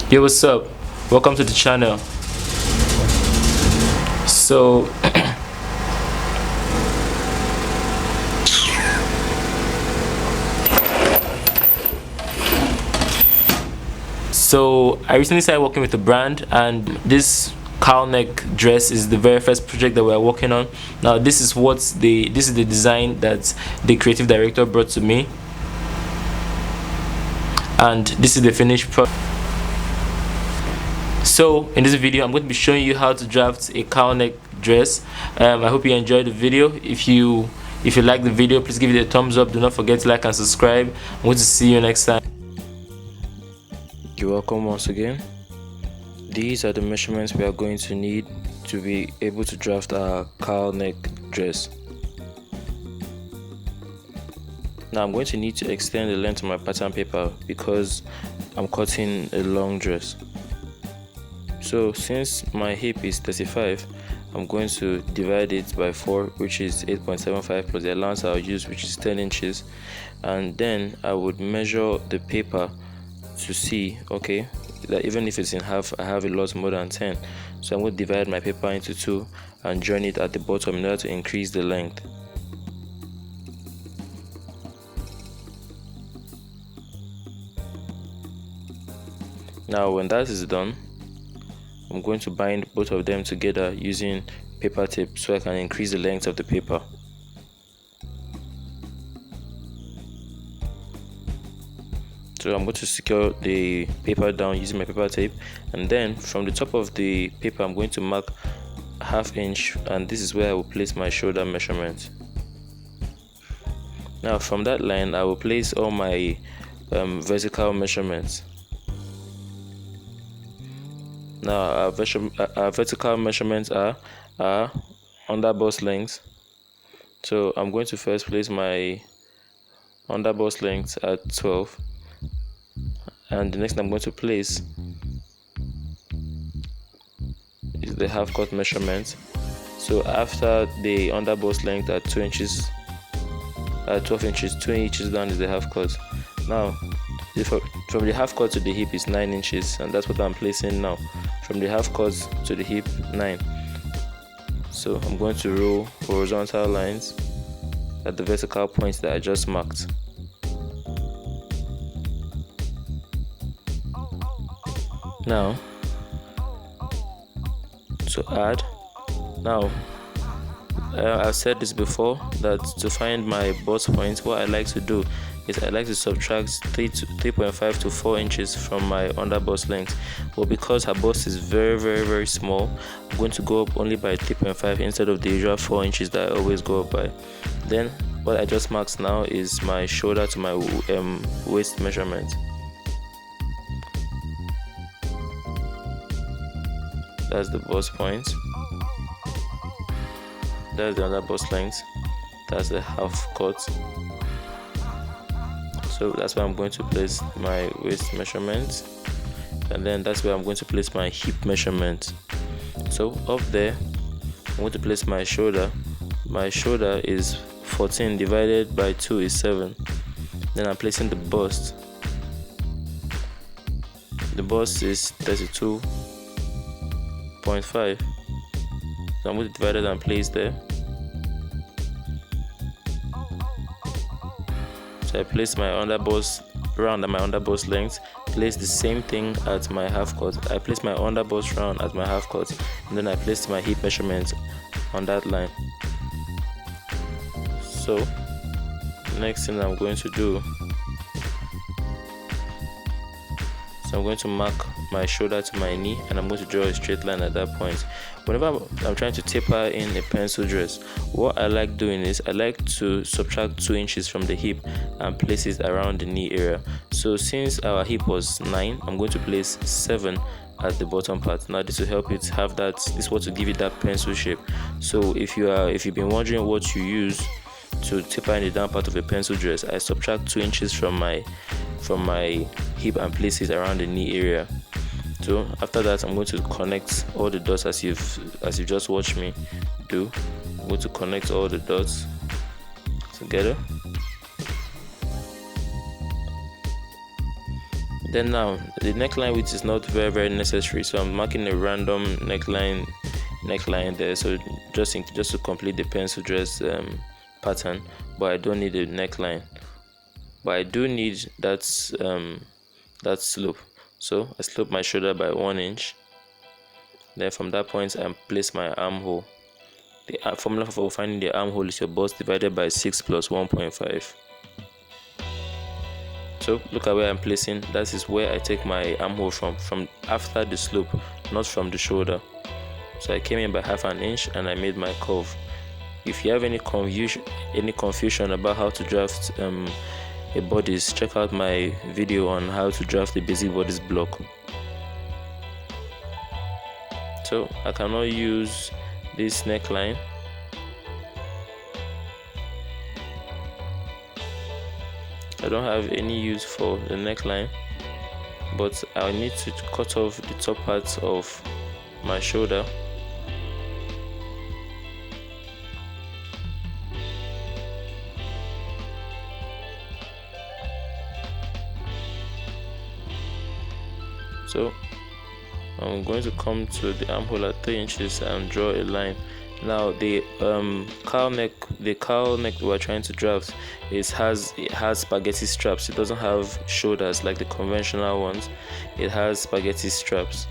Yo, what's up? Welcome to the channel. So I recently started working with a brand, and this cowl neck dress is the very first project that we're working on. Now this is the design that the creative director brought to me, and this is the finished product. So in this video I'm going to be showing you how to draft a cowl neck dress. I hope you enjoyed the video. If you like the video, please give it a thumbs up. Do not forget to like and subscribe. I'm going to see you next time. You're welcome once again. These are the measurements we are going to need to be able to draft our cowl neck dress. Now I'm going to need to extend the length of my pattern paper because I'm cutting a long dress. So since my hip is 35, I'm going to divide it by 4, which is 8.75, plus the allowance I'll use, which is 10 inches. And then I would measure the paper to see, okay, that even if it's in half, I have a lot more than 10. So I'm going to divide my paper into 2 and join it at the bottom in order to increase the length. Now when that is done, I'm going to bind both of them together using paper tape so I can increase the length of the paper. So I'm going to secure the paper down using my paper tape, and then from the top of the paper I'm going to mark ½ inch, and this is where I will place my shoulder measurement. Now from that line I will place all my vertical measurements. Now our vertical measurements are underbust length. So I'm going to first place my underbust length at 12, and the next thing I'm going to place is the half cut measurement. So after the underbust length at 2 inches, at 12 inches, 2 inches down is the half cut. Now from the half cut to the hip is 9 inches, and that's what I'm placing now. From the half cut to the hip, 9. So I'm going to roll horizontal lines at the vertical points that I just marked. Now to add, I've said this before, that to find my bust point, what I like to do is I like to subtract 3.5 to 4 inches from my underbust length. But because her bust is very small, I'm going to go up only by 3.5 instead of the usual 4 inches that I always go up by. Then what I just marked now is my shoulder to my waist measurement. That's the bust point. That's the underbust length. That's the half cut. So that's where I'm going to place my waist measurement, and then that's where I'm going to place my hip measurement. So up there I'm going to place my shoulder. My shoulder is 14 divided by 2 is 7. Then I'm placing the bust. The bust is 32.5. So I'm going to divide it and place there. So I place my underbust round at my underbust length, place the same thing at my half cut. I place my underbust round at my half cut, and then I place my hip measurement on that line. So next thing I'm going to do, so I'm going to mark my shoulder to my knee, and I'm going to draw a straight line at that point. Whenever I'm trying to taper in a pencil dress, what I like doing is I like to subtract 2 inches from the hip and place it around the knee area. So since our hip was 9, I'm going to place 7 at the bottom part. Now this will help it have that, this will give it that pencil shape. So if you've been wondering what you use to taper in the down part of a pencil dress, I subtract 2 inches from my hip and place it around the knee area. So after that I'm going to connect all the dots as you've just watched me do. I'm going to connect all the dots together. Then now the neckline width is not very necessary, so I'm marking a random neckline there, so just to complete the pencil dress pattern. But I don't need a neckline, but I do need that slope. So I slope my shoulder by 1 inch. Then from that point I place my armhole. The formula for finding the armhole is your bust divided by 6 plus 1.5. So look at where I'm placing. That is where I take my armhole from after the slope, not from the shoulder. So I came in by 1/2 inch and I made my curve. If you have any confusion about how to draft a bodice, check out my video on how to draft the basic bodice block. So I cannot use this neckline. I don't have any use for the neckline, but I need to cut off the top part of my shoulder. So I'm going to come to the armhole at 3 inches and draw a line. Now the cowl neck we're trying to draft it has spaghetti straps. It doesn't have shoulders like the conventional ones. It has spaghetti straps.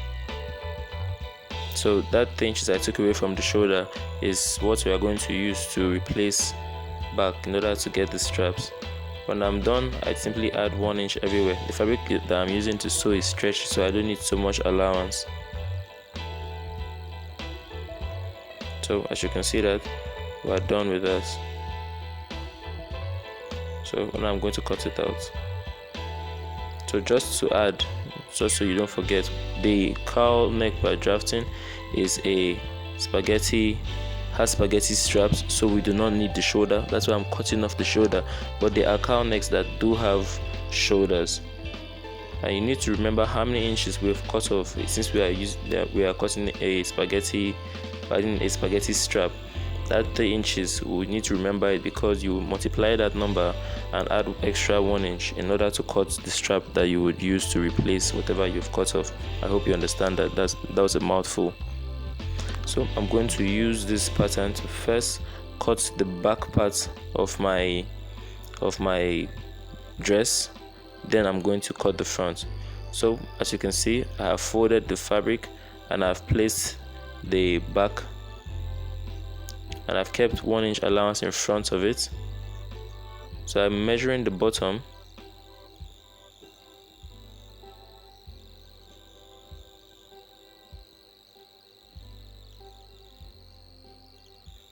So that 3 inches I took away from the shoulder is what we are going to use to replace back in order to get the straps. When I'm done, I simply add 1 inch everywhere. The fabric that I'm using to sew is stretchy, so I don't need so much allowance. So as you can see that we're done with that. So now I'm going to cut it out. So just to add, just so you don't forget, the cowl neck we're drafting is has spaghetti straps, so we do not need the shoulder. That's why I'm cutting off the shoulder. But there are cowl necks that do have shoulders, and you need to remember how many inches we've cut off since we are cutting a spaghetti strap. That 3 inches, we need to remember it because you multiply that number and add extra 1 inch in order to cut the strap that you would use to replace whatever you've cut off. I hope you understand that. That was a mouthful. So I'm going to use this pattern to first cut the back part of my dress. Then I'm going to cut the front. So as you can see, I have folded the fabric and I've placed the back, and I've kept 1 inch allowance in front of it. So I'm measuring the bottom.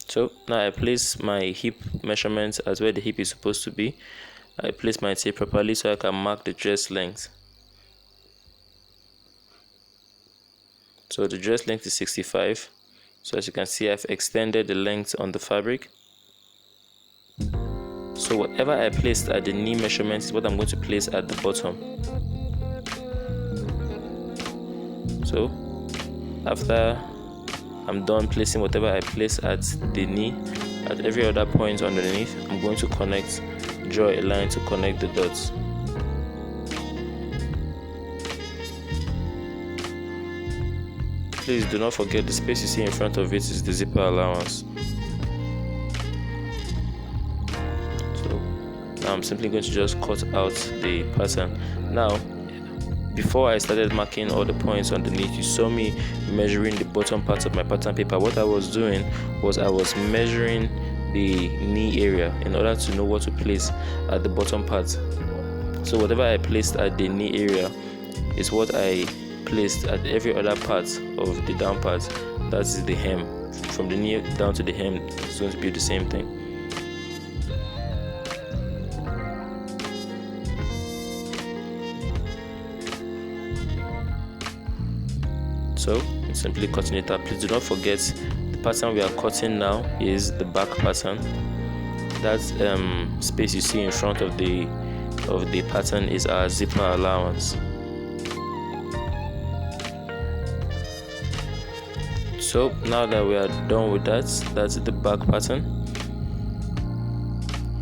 So now I place my hip measurements as where the hip is supposed to be. I place my tape properly so I can mark the dress length. So the dress length is 65. So as you can see, I've extended the length on the fabric. So whatever I placed at the knee measurement is what I'm going to place at the bottom. So after I'm done placing whatever I place at the knee, at every other point underneath, I'm going to draw a line to connect the dots. Please do not forget the space you see in front of it is the zipper allowance. So now I'm simply going to just cut out the pattern. Now, before I started marking all the points underneath, you saw me measuring the bottom part of my pattern paper. What I was doing was I was measuring the knee area in order to know what to place at the bottom part. So whatever I placed at the knee area is what I placed at every other part of the down part. That is the hem. From the knee down to the hem, it's going to be the same thing. So I'm simply cutting it up. Please do not forget the pattern we are cutting now is the back pattern. That space you see in front of the pattern is our zipper allowance. So now that we are done with that, that's the back pattern.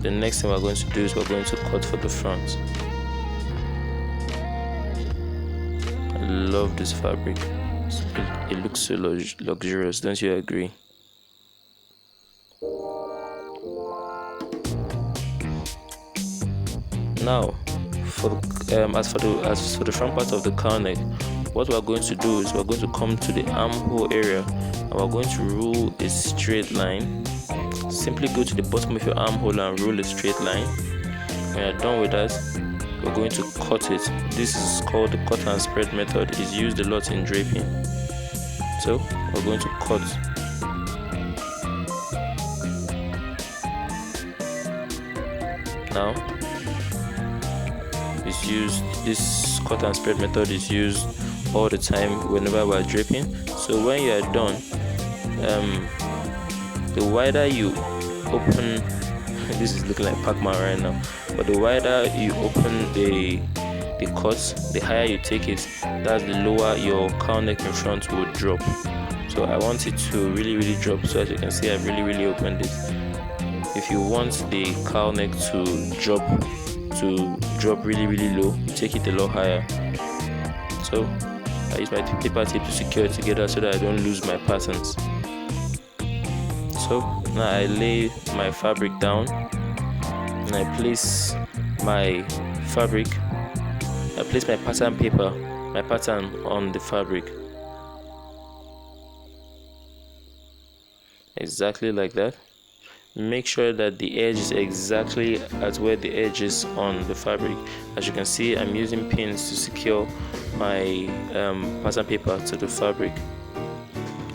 The next thing we're going to do is we're going to cut for the front. love this fabric. It looks so luxurious, don't you agree? Now, as for the front part of the cowl neck, what we're going to do is we're going to come to the armhole area and we're going to rule a straight line. Simply go to the bottom of your armhole and rule a straight line. When you're done with that, we're going to cut it. This is called the cut and spread method. It's used a lot in draping. So we're going to cut. Now, this cut and spread method is used all the time whenever we're draping. So when you are done, the wider you open, this is looking like Pac-Man right now, but the wider you open the cut, the higher you take it, that's the lower your cowl neck in front will drop. So I want it to really drop. So as you can see, I've really opened it. If you want the cowl neck to drop really low, you take it a lot higher. So I use my paper tape to secure it together so that I don't lose my patterns. So now I lay my fabric down and I place my pattern paper, my pattern on the fabric. Exactly like that. Make sure that the edge is exactly at where the edge is on the fabric. As you can see, I'm using pins to secure my pattern paper to the fabric.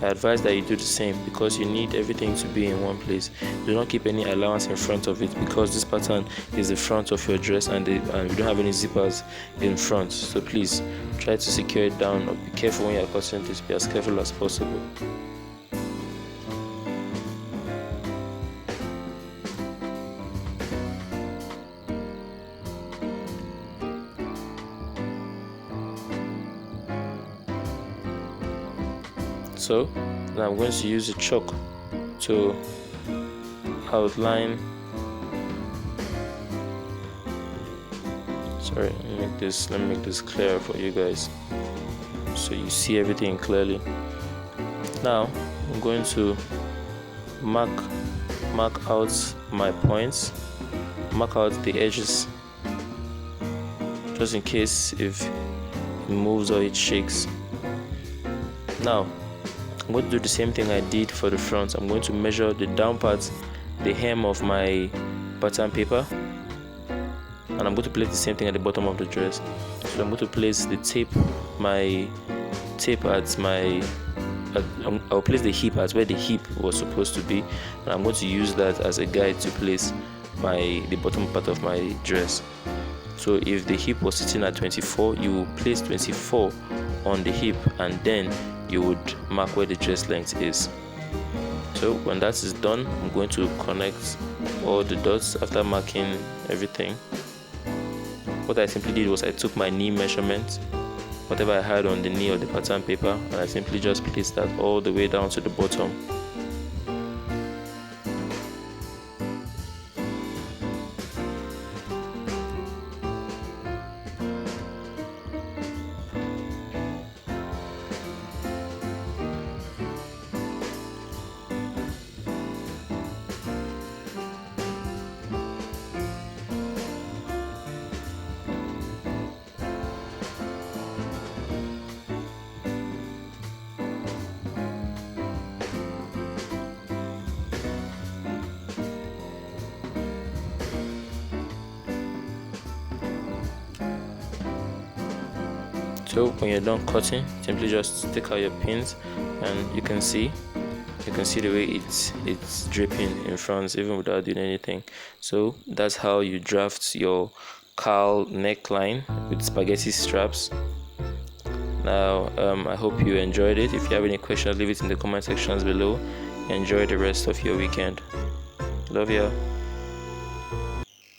I advise that you do the same because you need everything to be in one place. Do not keep any allowance in front of it because this pattern is the front of your dress and you don't have any zippers in front. So please try to secure it down, or be careful when you're cutting this. Be as careful as possible. So now I'm going to use a chalk to outline. Sorry, let me make this clearer for you guys so you see everything clearly. Now I'm going to mark out my points, mark out the edges, just in case if it moves or it shakes. Now I'm going to do the same thing I did for the front. I'm going to measure the down part, the hem of my pattern paper, and I'm going to place the same thing at the bottom of the dress. So I'm going to place the I'll place the hip at where the hip was supposed to be, and I'm going to use that as a guide to place the bottom part of my dress. So if the hip was sitting at 24, you will place 24 on the hip and then you would mark where the dress length is. So when that is done, I'm going to connect all the dots after marking everything. What I simply did was I took my knee measurement, whatever I had on the knee of the pattern paper, and I simply just placed that all the way down to the bottom. So when you're done cutting, simply just take out your pins, and you can see the way it's dripping in front even without doing anything. So that's how you draft your cowl neckline with spaghetti straps. Now I hope you enjoyed it. If you have any questions, leave it in the comment sections below. Enjoy the rest of your weekend. Love ya.